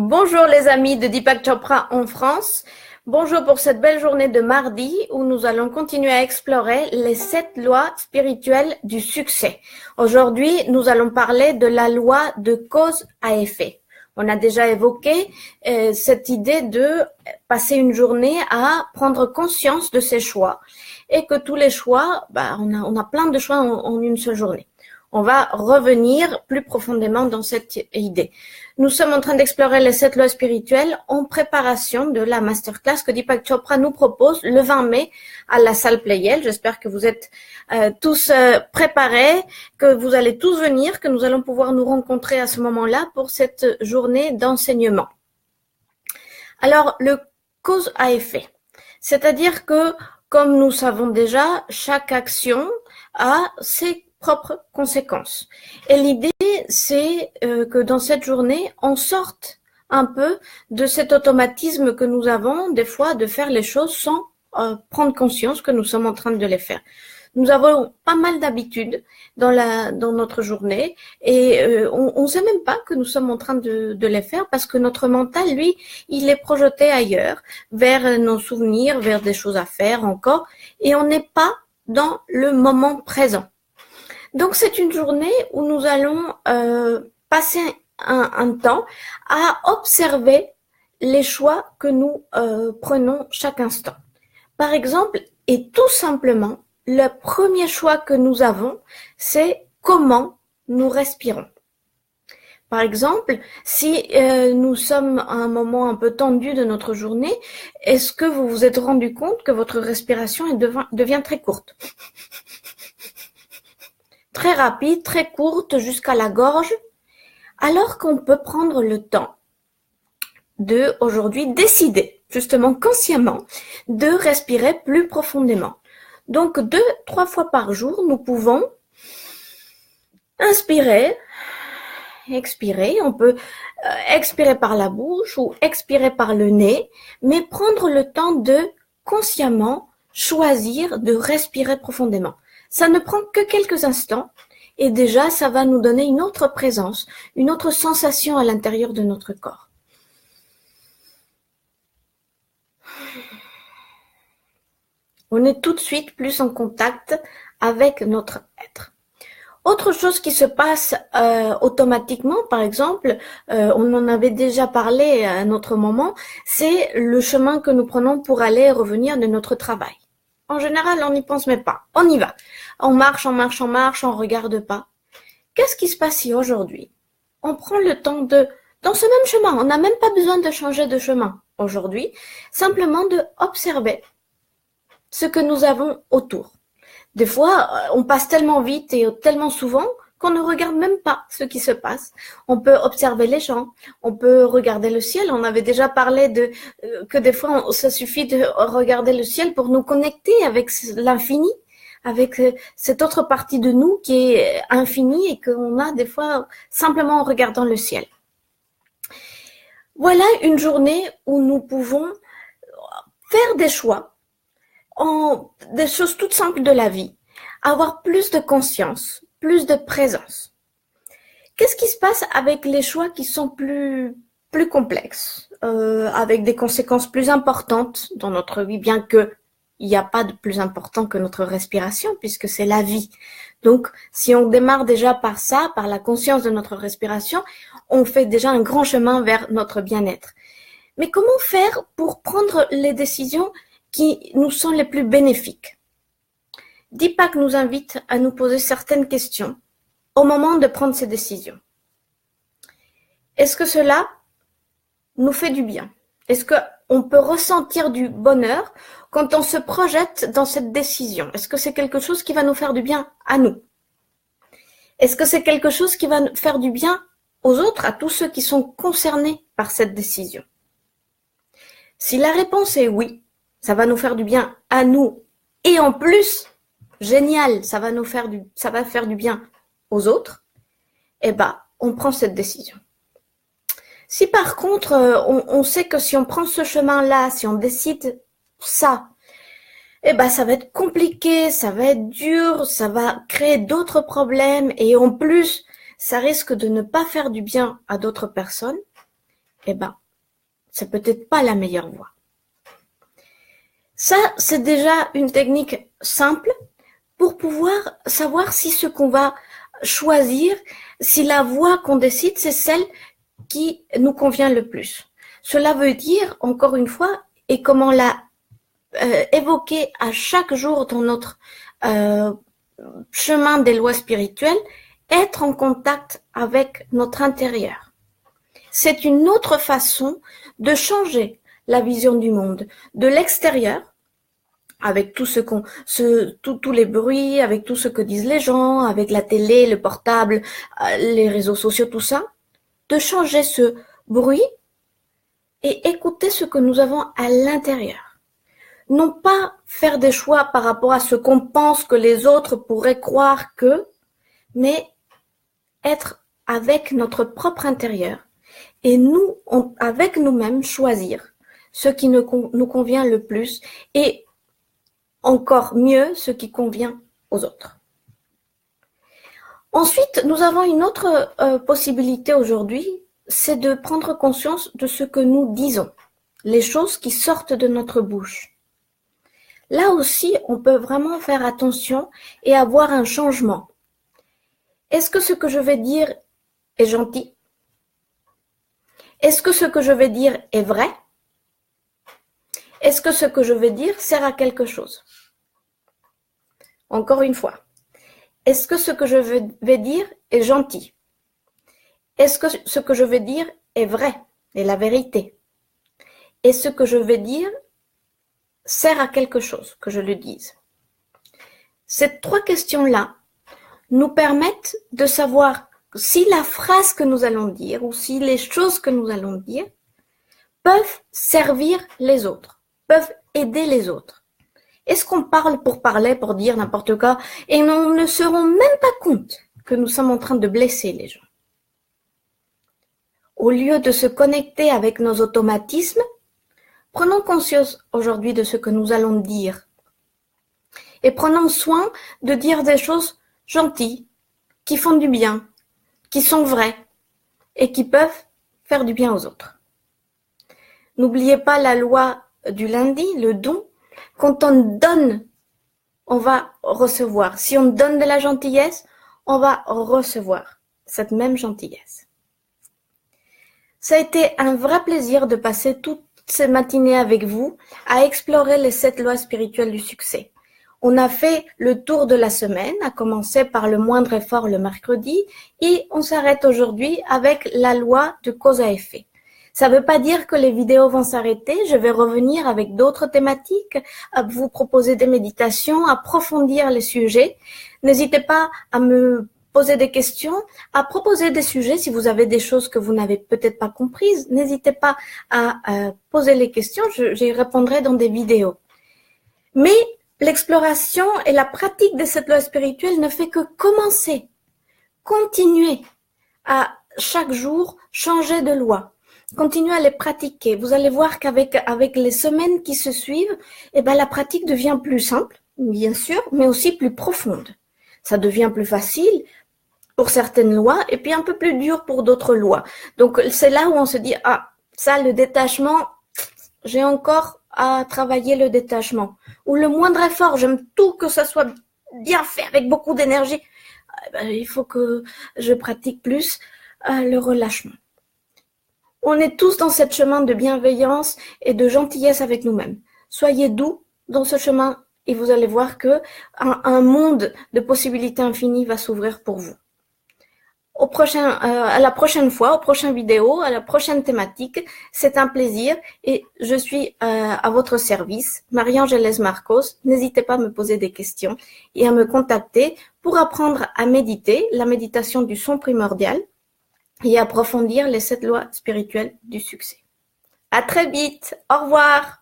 Bonjour les amis de Deepak Chopra en France. Bonjour pour cette belle journée de mardi où nous allons continuer à explorer les 7 lois spirituelles du succès. Aujourd'hui, nous allons parler de la loi de cause à effet. On a déjà évoqué cette idée de passer une journée à prendre conscience de ses choix et que tous les choix, on a plein de choix en une seule journée. On va revenir plus profondément dans cette idée. Nous sommes en train d'explorer les 7 lois spirituelles en préparation de la masterclass que Deepak Chopra nous propose le 20 mai à la salle Playel. J'espère que vous êtes tous préparés, que vous allez tous venir, que nous allons pouvoir nous rencontrer à ce moment-là pour cette journée d'enseignement. Alors, le cause à effet, c'est-à-dire que, comme nous savons déjà, chaque action a ses propres conséquences. Et l'idée, c'est que dans cette journée, on sorte un peu de cet automatisme que nous avons des fois de faire les choses sans prendre conscience que nous sommes en train de les faire. Nous avons pas mal d'habitudes dans notre journée et on sait même pas que nous sommes en train de les faire parce que notre mental, lui, il est projeté ailleurs, vers nos souvenirs, vers des choses à faire encore, et on n'est pas dans le moment présent. Donc c'est une journée où nous allons passer un temps à observer les choix que nous prenons chaque instant. Par exemple, et tout simplement, le premier choix que nous avons, c'est comment nous respirons. Par exemple, si nous sommes à un moment un peu tendu de notre journée, est-ce que vous vous êtes rendu compte que votre respiration devient très courte ? Très rapide, très courte jusqu'à la gorge, alors qu'on peut prendre le temps de aujourd'hui décider, justement consciemment, de respirer plus profondément. Donc 2-3 fois par jour, nous pouvons inspirer, expirer. On peut expirer par la bouche ou expirer par le nez, mais prendre le temps de consciemment choisir de respirer profondément. Ça ne prend que quelques instants et déjà, ça va nous donner une autre présence, une autre sensation à l'intérieur de notre corps. On est tout de suite plus en contact avec notre être. Autre chose qui se passe automatiquement, par exemple, on en avait déjà parlé à un autre moment, c'est le chemin que nous prenons pour aller et revenir de notre travail. En général, on n'y pense même pas. On y va. On marche, on regarde pas. Qu'est-ce qui se passe si aujourd'hui, on prend le temps dans ce même chemin, on n'a même pas besoin de changer de chemin aujourd'hui, simplement de observer ce que nous avons autour. Des fois, on passe tellement vite et tellement souvent qu'on ne regarde même pas ce qui se passe. On peut observer les gens, on peut regarder le ciel. On avait déjà parlé que des fois, ça suffit de regarder le ciel pour nous connecter avec l'infini, avec cette autre partie de nous qui est infinie et qu'on a des fois simplement en regardant le ciel. Voilà une journée où nous pouvons faire des choix, des choses toutes simples de la vie, avoir plus de conscience, plus de présence. Qu'est-ce qui se passe avec les choix qui sont plus complexes, avec des conséquences plus importantes dans notre vie, bien que il n'y a pas de plus important que notre respiration, puisque c'est la vie. Donc, si on démarre déjà par ça, par la conscience de notre respiration, on fait déjà un grand chemin vers notre bien-être. Mais comment faire pour prendre les décisions qui nous sont les plus bénéfiques? Deepak nous invite à nous poser certaines questions au moment de prendre ces décisions. Est-ce que cela nous fait du bien? Est-ce qu'on peut ressentir du bonheur quand on se projette dans cette décision? Est-ce que c'est quelque chose qui va nous faire du bien à nous? Est-ce que c'est quelque chose qui va faire du bien aux autres, à tous ceux qui sont concernés par cette décision? Si la réponse est oui, ça va nous faire du bien à nous et en plus, génial, ça va faire du bien aux autres, eh ben, on prend cette décision. Si par contre, on sait que si on prend ce chemin-là, si on décide ça, eh ben, ça va être compliqué, ça va être dur, ça va créer d'autres problèmes et en plus, ça risque de ne pas faire du bien à d'autres personnes, eh ben, c'est peut-être pas la meilleure voie. Ça, c'est déjà une technique simple pour pouvoir savoir si ce qu'on va choisir, si la voie qu'on décide, c'est celle qui nous convient le plus. Cela veut dire, encore une fois, et comme on l'a évoqué à chaque jour dans notre chemin des lois spirituelles, être en contact avec notre intérieur. C'est une autre façon de changer la vision du monde, de l'extérieur, avec tout tous les bruits, avec tout ce que disent les gens, avec la télé, le portable, les réseaux sociaux, tout ça, de changer ce bruit et écouter ce que nous avons à l'intérieur. Non pas faire des choix par rapport à ce qu'on pense que les autres pourraient croire que, mais être avec notre propre intérieur et nous, avec nous-mêmes, choisir ce qui nous convient le plus et encore mieux ce qui convient aux autres. Ensuite, nous avons une autre possibilité aujourd'hui, c'est de prendre conscience de ce que nous disons, les choses qui sortent de notre bouche. Là aussi, on peut vraiment faire attention et avoir un changement. Est-ce que ce que je vais dire est gentil? Est-ce que ce que je vais dire est vrai? Est-ce que ce que je vais dire sert à quelque chose? Encore une fois, est-ce que ce que je vais dire est gentil? Est-ce que ce que je vais dire est vrai, est la vérité? Et ce que je vais dire sert à quelque chose que je le dise? Ces trois questions-là nous permettent de savoir si la phrase que nous allons dire ou si les choses que nous allons dire peuvent servir les autres, peuvent aider les autres. Est-ce qu'on parle pour parler, pour dire n'importe quoi et nous ne se rend même pas compte que nous sommes en train de blesser les gens? Au lieu de se connecter avec nos automatismes, prenons conscience aujourd'hui de ce que nous allons dire et prenons soin de dire des choses gentilles, qui font du bien, qui sont vraies et qui peuvent faire du bien aux autres. N'oubliez pas la loi du lundi, le don. Quand on donne, on va recevoir. Si on donne de la gentillesse, on va recevoir cette même gentillesse. Ça a été un vrai plaisir de passer toutes ces matinées avec vous à explorer les 7 lois spirituelles du succès. On a fait le tour de la semaine, à commencer par le moindre effort le mercredi, et on s'arrête aujourd'hui avec la loi de cause à effet. Ça ne veut pas dire que les vidéos vont s'arrêter, je vais revenir avec d'autres thématiques, à vous proposer des méditations, approfondir les sujets. N'hésitez pas à me poser des questions, à proposer des sujets si vous avez des choses que vous n'avez peut-être pas comprises. N'hésitez pas à poser les questions, j'y répondrai dans des vidéos. Mais l'exploration et la pratique de cette loi spirituelle ne fait que commencer. Continuez à chaque jour changer de loi. Continuez à les pratiquer. Vous allez voir qu'avec les semaines qui se suivent, la pratique devient plus simple, bien sûr, mais aussi plus profonde. Ça devient plus facile pour certaines lois et puis un peu plus dur pour d'autres lois. Donc c'est là où on se dit, ça, le détachement, j'ai encore à travailler le détachement. Ou le moindre effort, j'aime tout que ça soit bien fait avec beaucoup d'énergie. Il faut que je pratique plus le relâchement. On est tous dans ce chemin de bienveillance et de gentillesse avec nous-mêmes. Soyez doux dans ce chemin et vous allez voir que un monde de possibilités infinies va s'ouvrir pour vous. À la prochaine fois, aux prochaines vidéos, à la prochaine thématique, c'est un plaisir et je suis à votre service, Marie-Angélès Marcos. N'hésitez pas à me poser des questions et à me contacter pour apprendre à méditer, la méditation du son primordial, et approfondir les 7 lois spirituelles du succès. À très vite. Au revoir.